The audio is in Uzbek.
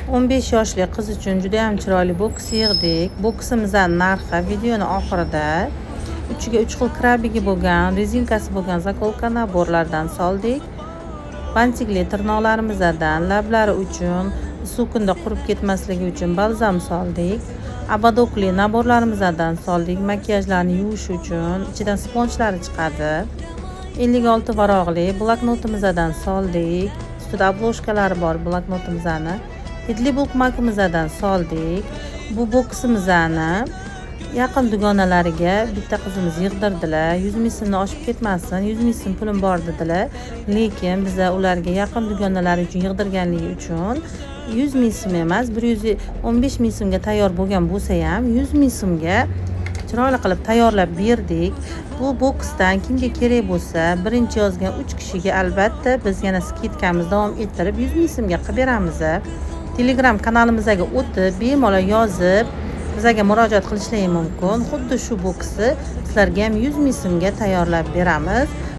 15 yoshli qiz uchun juda ham chiroyli boks yig'dik. Boksimizning narxi videoni oxirida uchiga 3 xil krabigi bo'lgan, rezinkasi bo'lgan zakolka naborlardan soldik. Bantikli tirnoqlarimizdan lablari uchun, suv kunda qurib ketmasligi uchun balzam soldik. Abadokli naborlarimizdan soldik, makiyajlarni yuvish uchun, ichidan sponjlari chiqadi. 56 varog'li bloknotimizdan soldik. Ustida obloshkalari bor bloknotimizani. Hidli bukmakimizdan soldik. Bu boksimizni yaqin dugonalariga bitta qizimiz yig'dirdilar. 100 ming so'mni oshib ketmasin, 100 ming so'm pulim bor dedilar. Lekin biz ularga yaqin dugonalari uchun yig'dirganligi uchun 100 ming so'm emas, 115 ming so'mga tayyor bo'lgan bo'lsa ham 100 ming so'mga chiroyli qilib tayyorlab berdik. Bu boksdan kimga kerak bo'lsa, birinchi yozgan 3 kishiga albatta biz yana skidkamiz davom ettirib 100 ming so'mga qilib beramiz. Telegram kanalimizga o'tib, bemalol yozib, bizga murojaat qilishlari mumkin. Xuddi shu boksni sizlarga ham 100 ming so'mga tayyorlab beramiz.